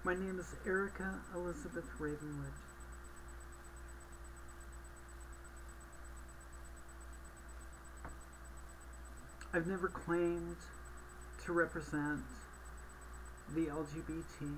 My name is Erica Elizabeth Ravenwood. I've never claimed to represent the LGBT.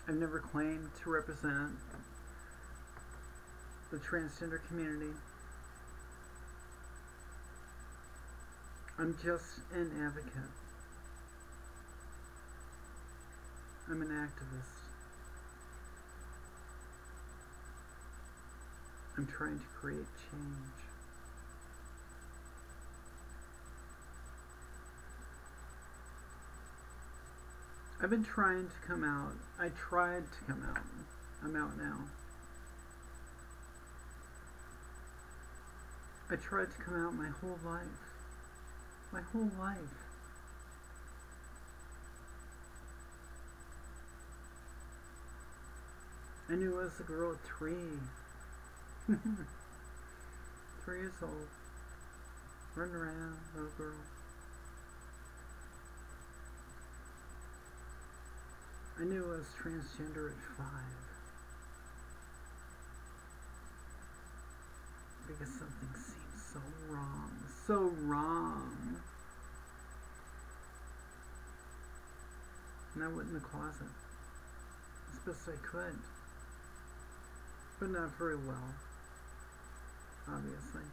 I've never claimed to represent the transgender community. I'm just an advocate. I'm an activist. I'm trying to create change. I've been trying to come out. I tried to come out. I'm out now. I tried to come out my whole life. My whole life. I knew I was a girl at 3. 3 years old. Running around, little girl. I knew I was transgender at 5. Because something seemed so wrong. So wrong. And I went in the closet as best I could. But not very well, obviously.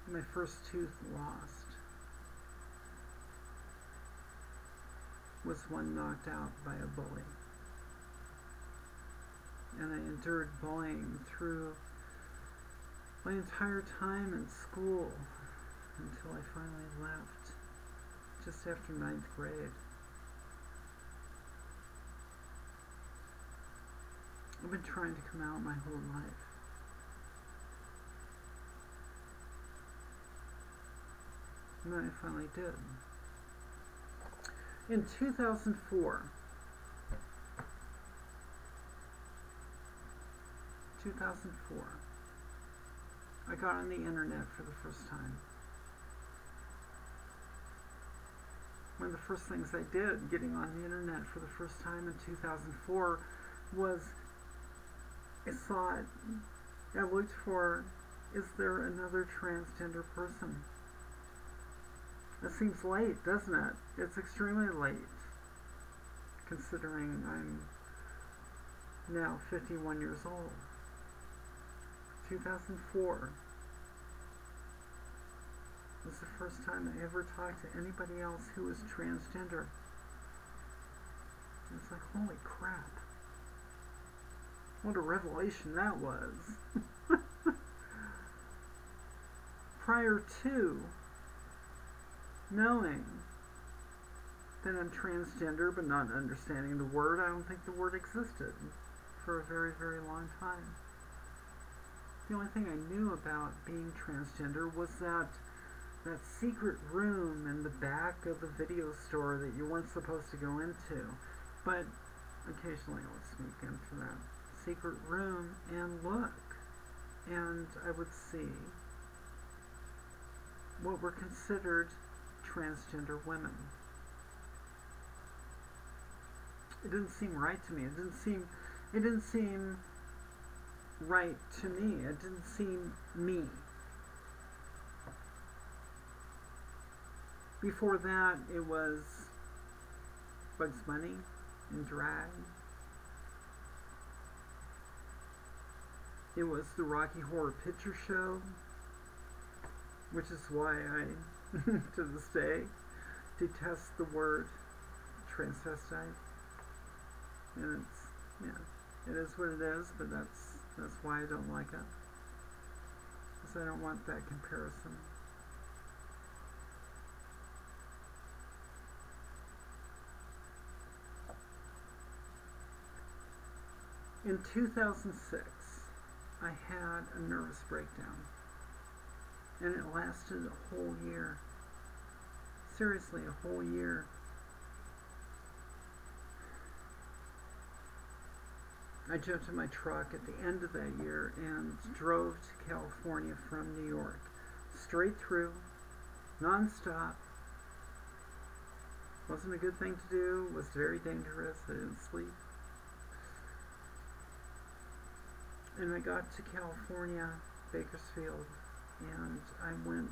My first tooth lost was one knocked out by a bully. And I endured bullying through my entire time in school until I finally left, just after 9th grade. I've been trying to come out my whole life. And then I finally did. In 2004, I got on the internet for the first time. One of the first things I did getting on the internet for the first time in 2004 was I looked for, is there another transgender person? That seems late, doesn't it? It's extremely late, considering I'm now 51 years old. 2004 was the first time I ever talked to anybody else who was transgender. It's like, holy crap. What a revelation that was. Prior to knowing that I'm transgender but not understanding the word, I don't think the word existed for a very, very long time. The only thing I knew about being transgender was that secret room in the back of the video store that you weren't supposed to go into. But occasionally I would sneak into that secret room and look. And I would see what were considered transgender women. It didn't seem right to me. It didn't seem right to me. It didn't seem me. Before that, it was Bugs Bunny in drag. It was the Rocky Horror Picture Show, which is why I, to this day, detest the word transvestite. And it's, yeah, it is what it is, but that's why I don't like it. Because I don't want that comparison. In 2006, I had a nervous breakdown, and it lasted a whole year. Seriously, a whole year. I jumped in my truck at the end of that year and drove to California from New York straight through, non-stop. Wasn't a good thing to do, was very dangerous, I didn't sleep. And I got to California, Bakersfield, and I went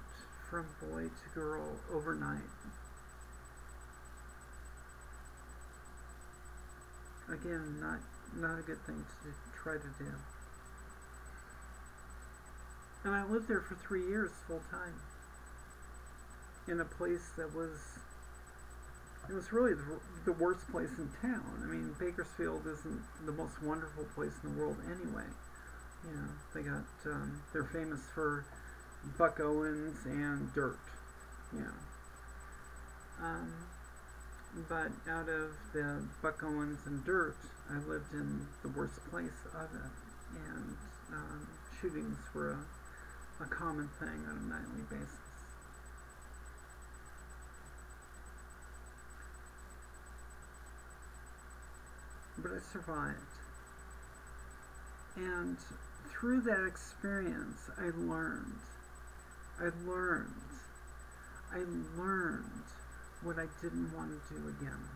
from boy to girl overnight. Again, not a good thing to try to do. And I lived there for 3 years full time, in a place that was, it was really the worst place in town. I mean, Bakersfield isn't the most wonderful place in the world anyway. You know, they got, they're famous for Buck Owens and dirt, you know. But out of the Buck Owens and dirt, I lived in the worst place of it, and shootings were a common thing on a nightly basis. But I survived. And through that experience, I learned what I didn't want to do again.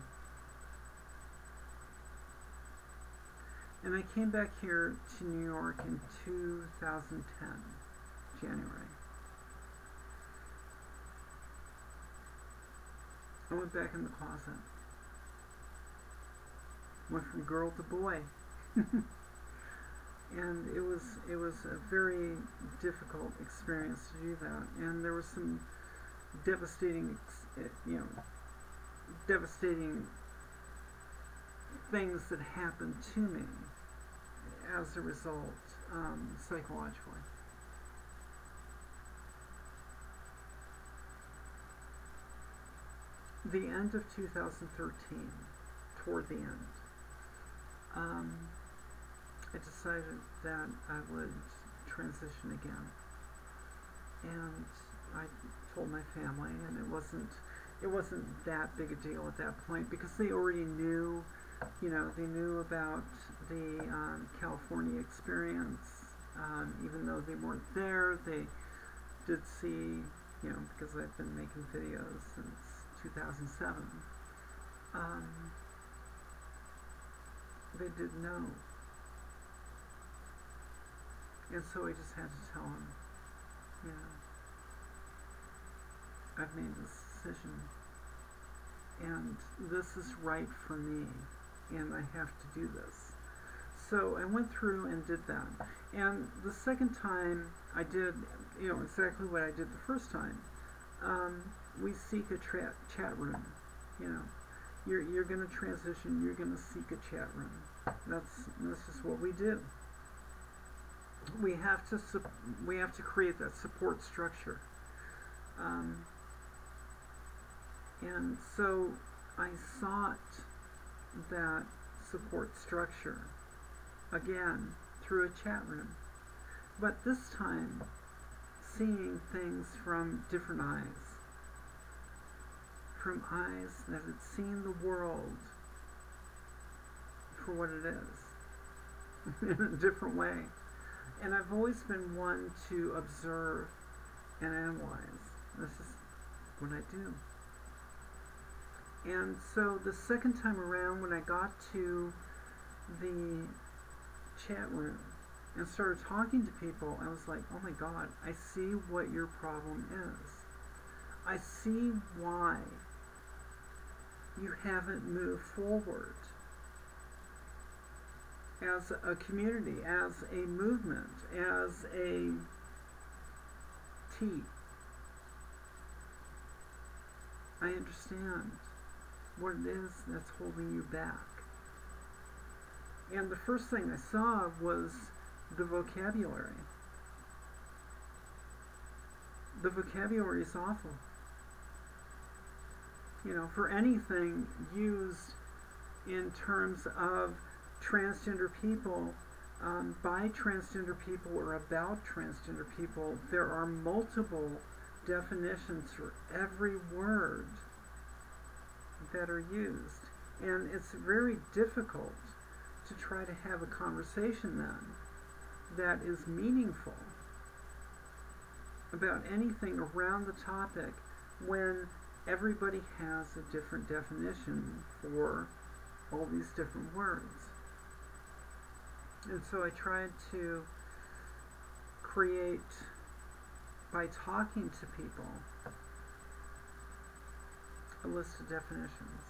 And I came back here to New York in 2010, January. I went back in the closet. Went from girl to boy. And it was a very difficult experience to do that. And there were some devastating things that happened to me as a result, psychologically. The end of 2013, toward the end, I decided that I would transition again. And I told my family, and it wasn't that big a deal at that point, because they already knew, you know, they knew about the California experience. Even though they weren't there, they did see, you know, because I've been making videos since 2007. They did know. And so I just had to tell them, you know, I've made this decision, and this is right for me, and I have to do this. So I went through and did that. And the second time I did, you know, exactly what I did the first time. We seek a chat room, you know. You're going to transition, you're going to seek a chat room. That's just what we do. We have to create that support structure. And so I sought that support structure again through a chat room, but this time seeing things from different eyes, from eyes that had seen the world for what it is in a different way. And I've always been one to observe and analyze. This is what I do. And so the second time around, when I got to the chat room and started talking to people, I was like, oh my God, I see what your problem is. I see why you haven't moved forward as a community, as a movement, as a team. I understand what it is that's holding you back. And the first thing I saw was the vocabulary. The vocabulary is awful. You know, for anything used in terms of transgender people, by transgender people or about transgender people, there are multiple definitions for every word that are used. And it's very difficult to try to have a conversation then that is meaningful about anything around the topic when everybody has a different definition for all these different words. And so I tried to create, by talking to people, a list of definitions.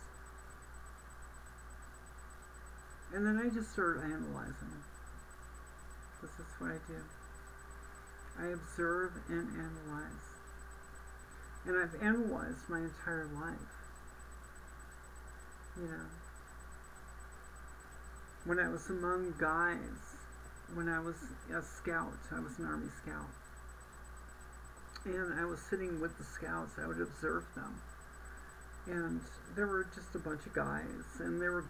And then I just started analyzing. This is what I do. I observe and analyze. And I've analyzed my entire life. You know, when I was among guys, when I was a scout, I was an Army scout, and I was sitting with the scouts, I would observe them. And there were just a bunch of guys, and they were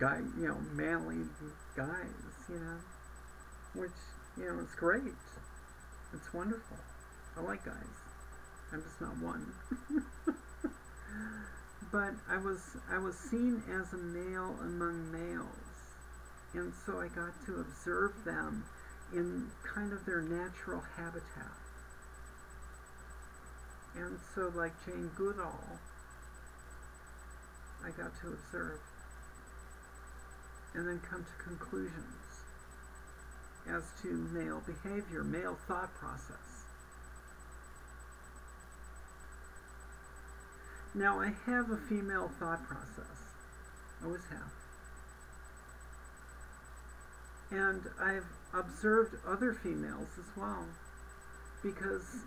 manly guys, which, it's great. It's wonderful. I like guys. I'm just not one. But I was seen as a male among males, and so I got to observe them in kind of their natural habitat. And so, like Jane Goodall, I got to observe and then come to conclusions as to male behavior, male thought process. Now, I have a female thought process. I always have. And I've observed other females as well, because,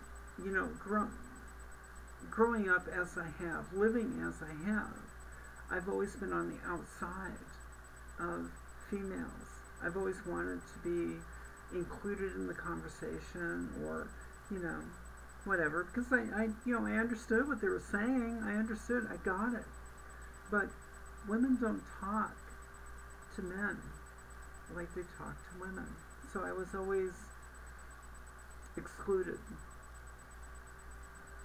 growing up as I have, living as I have, I've always been on the outside of females. I've always wanted to be included in the conversation, or, whatever, because I understood what they were saying. I understood. I got it. But women don't talk to men like they talk to women. So I was always excluded.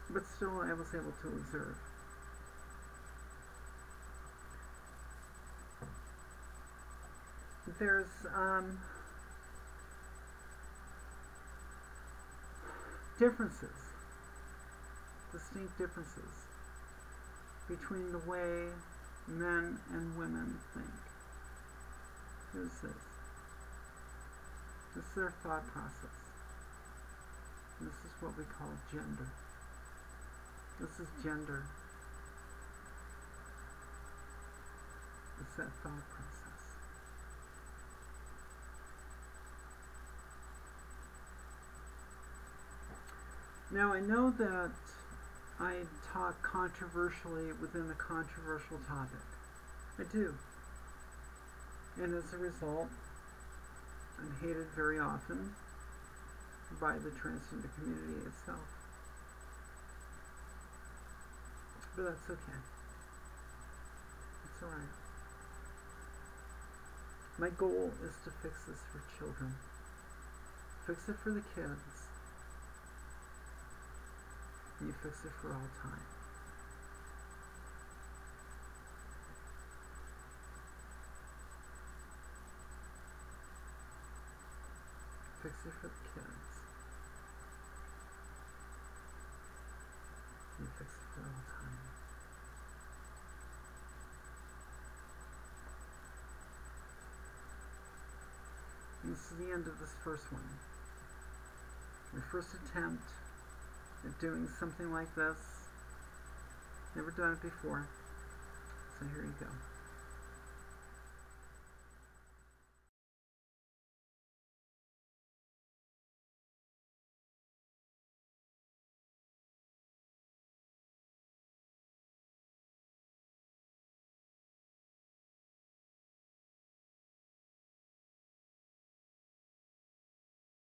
But still, I was able to observe. There's differences, distinct differences between the way men and women think. Here's this. This is their thought process. This is what we call gender. This is gender. It's that thought process. Now, I know that I talk controversially within a controversial topic. I do. And as a result, I'm hated very often by the transgender community itself. But that's okay. It's alright. My goal is to fix this for children. Fix it for the kids. And you fix it for all time. Fix it for the kids. You fix it for all time. And this is the end of this first one. My first attempt at doing something like this. Never done it before. So here you go.